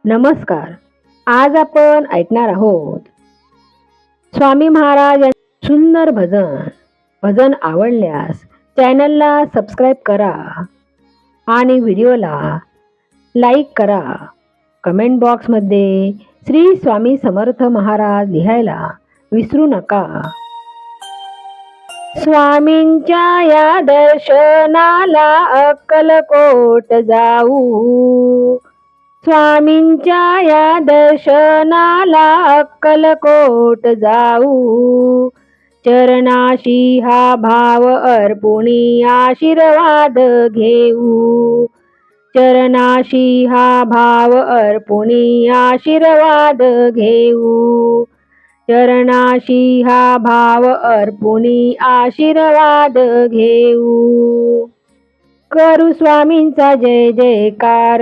नमस्कार. आज आपण ऐकणार आहोत स्वामी महाराज यांचे सुंदर भजन. भजन आवडल्यास चॅनलला सबस्क्राईब करा आणि व्हिडिओला लाईक करा. कमेंट बॉक्समध्ये श्री स्वामी समर्थ महाराज लिहायला विसरू नका. स्वामींच्या या दर्शनाला अक्कलकोट जाऊ. स्वामींच्या या दर्शनाला अक्कलकोट जाऊ. चरणाशी हा भाव अर्पुणी आशीर्वाद घेऊ. चरणाशी हा भाव अर्पुणी आशीर्वाद घेऊ. चरणाशी हा भाव अर्पुणी आशीर्वाद घेऊ. करू स्वामींचा जय जयकार,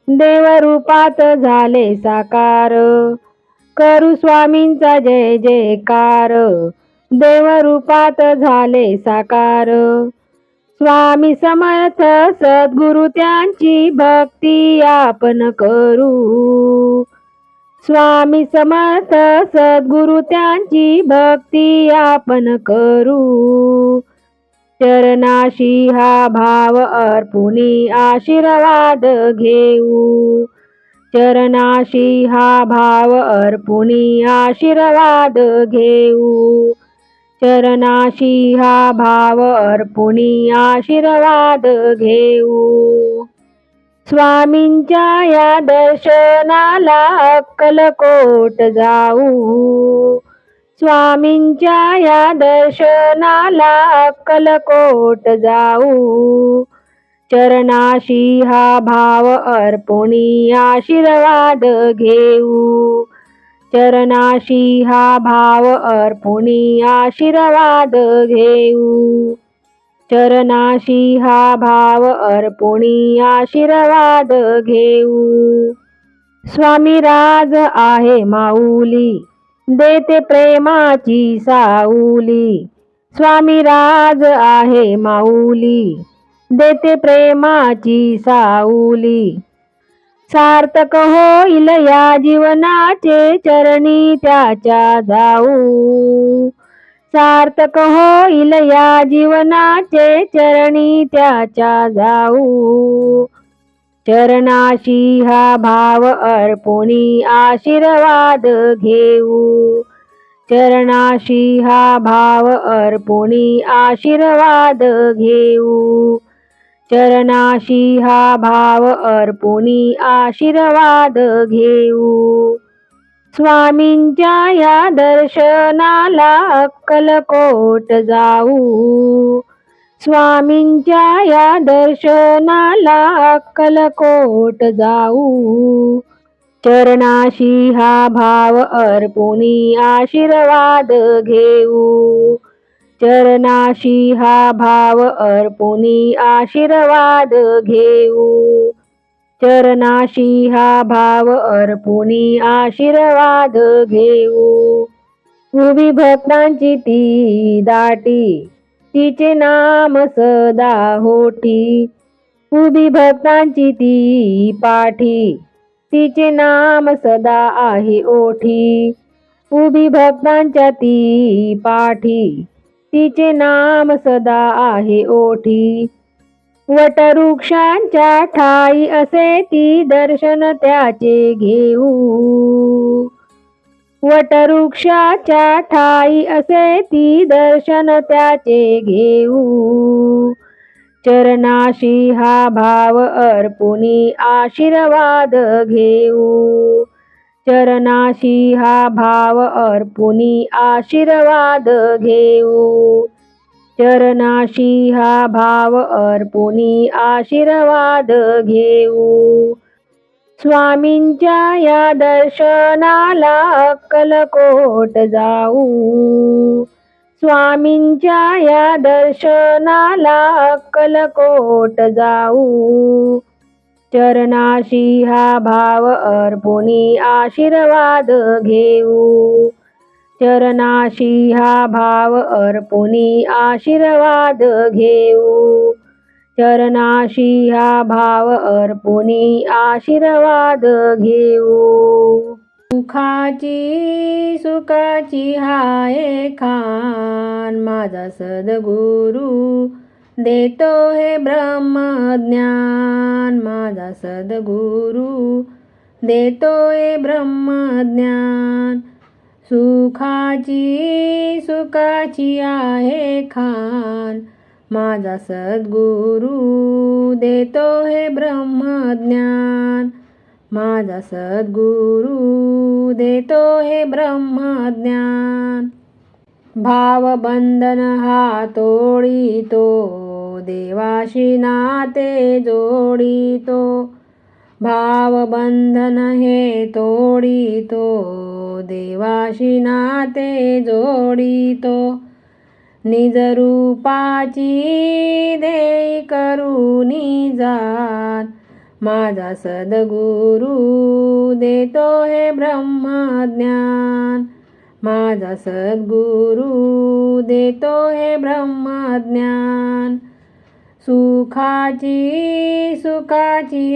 देवरूपात झाले साकार. करू स्वामींचा जय जयकार, देवरूपात झाले साकार. स्वामी समर्थ सद्गुरु त्यांची भक्ती आपण करू. स्वामी समर्थ सद्गुरु त्यांची भक्ती आपण करू. चरणाशी हा भाव अर्पुणी आशीर्वाद घेऊ. चरणाशी हा भाव अर्पुणी आशीर्वाद घेऊ. चरणाशी हा भाव अर्पुणी आशीर्वाद घेऊ. स्वामींच्या या दर्शनाला अक्कलकोट जाऊ. स्वामींच्या या दर्शनाला अक्कलकोट जाऊ. चरणाशी हा भाव अर्पुणी आशीर्वाद घेऊ. चरणाशी हा भाव अर्पुणी आशीर्वाद घेऊ. चरणाशी हा भाव अर्पुणी आशीर्वाद घेऊ. स्वामी राज आहे माऊली, देते प्रेमाची साऊली. स्वामी राज आहे माऊली, देते प्रेमाची साऊली. सार्थक होईल या जीवनाचे चरणी त्याच्या जाऊ. सार्थक होईल या जीवनाचे चरणी त्याच्या जाऊ. चरणाशी हा भाव अर्पुणी आशीर्वाद घेऊ. चरणाशी हा भाव अर्पुणी आशीर्वाद घेऊ. चरणाशी हा भाव अर्पुणी आशीर्वाद घेऊ. स्वामींच्या या दर्शनाला अक्कलकोट जाऊ. स्वामींच्या या दर्शनाला अक्कलकोट जाऊ. चरणाशी हा भाव अर्पुणी आशीर्वाद घेऊ. चरणाशी हा भाव अर्पुणी आशीर्वाद घेऊ. चरणाशी हा भाव अर्पुणी आशीर्वाद घेऊ. उभी भक्तांची ती दाटी, तिचे नाम सदा होठी. उभी भक्तांची ती पाठी, तिचे नाम सदा आहे ओठी. उभी भक्तांच्या ती पाठी, तिचे नाम सदा आहे ओठी. वटवृक्षांच्या ठाई असे ती दर्शन त्याचे घेऊ. वटवृक्षाच्या ठाई असे ती दर्शन त्याचे घेऊ. चरणाशी हा भाव अर्पुणी आशीर्वाद घेऊ. चरणाशी हा भाव अर्पुणी आशीर्वाद घेऊ. चरणाशी हा भाव अर्पुणी आशीर्वाद घेऊ. स्वामींच्या या दर्शनाला अक्कलकोट जाऊ. स्वामींच्या या दर्शनाला अक्कलकोट जाऊ. चरणाशी हा भाव अर्पुणी आशीर्वाद घेऊ. चरणाशी हा भाव अर्पुणी आशीर्वाद घेऊ. चरणाशी हा भाव अर्पुनी आशीर्वाद घेऊ. सुखाची हाय खान, माझा सद्गुरू देतो हे ब्रह्मज्ञान. माझा सद्गुरू देतो हे ब्रह्मज्ञान. सुखाची आहे खान, माझा सद्गुरू देतो हे ब्रह्मज्ञान. माझा सद्गुरू देतो हे ब्रह्मज्ञान. भावबंधन हा तोडितो, देवाशी नाते जोडितो. भावबंधन हे तोडितो, देवाशी नाते जोडितो. निजरूपाची देई करुणी जाण, माझा सद्गुरू देतो हे ब्रह्मज्ञान. माझा सद्गुरू देतो हे ब्रह्मज्ञान. सुखाची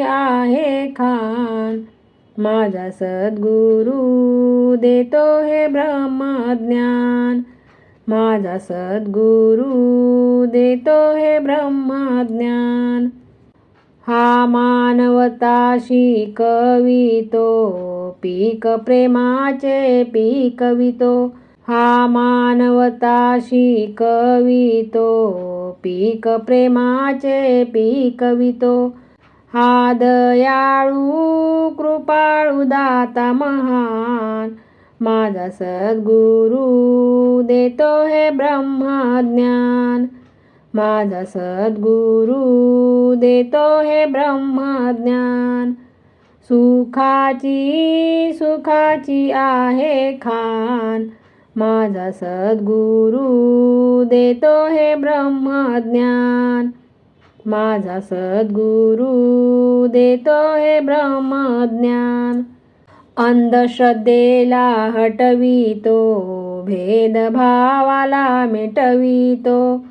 आहे खान, माझा सद्गुरू देतो हे ब्रह्मज्ञान. माझा सद्गुरू देतो हे ब्रह्मज्ञान. हा मानवता शिकवितो, पीक प्रेमाचे पिकवितो. हा मानवता शिकवितो, पीक प्रेमाचे पिकवितो. हा दयाळू कृपाळू दाता महान, माझा सद्गुरू देतो हे ब्रह्मज्ञान. माझा सद्गुरू देतो हे ब्रह्मज्ञान. सुखाची आहे खान, माझा सद्गुरू देतो हे ब्रह्मज्ञान. माझा सद्गुरू देतो हे ब्रह्मज्ञान. अंधश्रद्धेला हटवितो, भेदभावाला मिटवितो.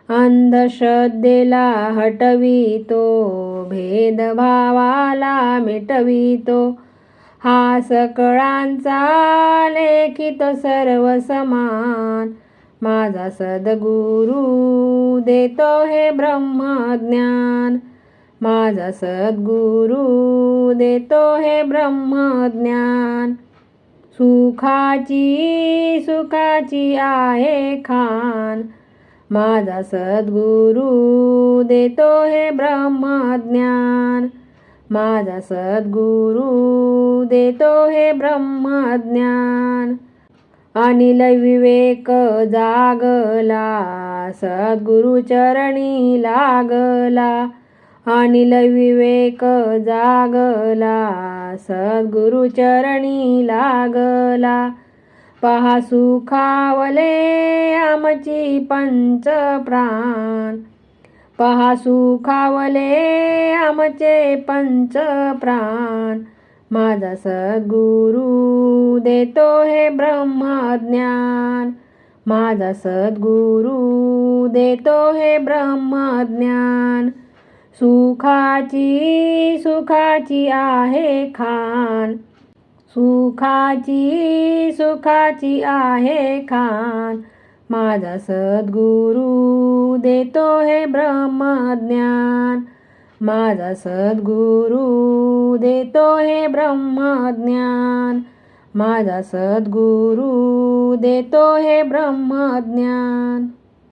अंधश्रद्धेला हटवितो, भेदभावाला मिटवितो. हा सकळांचा लेखित सर्व समान, माझा सद्गुरू देतो हे ब्रह्मज्ञान. माझा सद्गुरू देतो हे ब्रह्मज्ञान. सुखाची आहे खान, माझा सद्गुरू देतो हे ब्रह्मज्ञान. माझा सद्गुरू देतो हे ब्रह्मज्ञान. अनिल विवेक जागला, सद्गुरू चरणी लागला. अनिल विवेक जागला, सद्गुरू चरणी लागला. पहा सुखावले आमची पंच प्राण. पहा सुखावले आमचे पंच प्राण, माझा सद्गुरू देतो हे ब्रह्मज्ञान. माझा सद्गुरू देतो हे ब्रह्मज्ञान. सुखाची आहे खान, सुखाची आहे खान, माझा सद्गुरू देतो हे ब्रह्मज्ञान. माझा सद्गुरू देतो हे ब्रह्मज्ञान. माझा सद्गुरू देतो हे ब्रह्मज्ञान.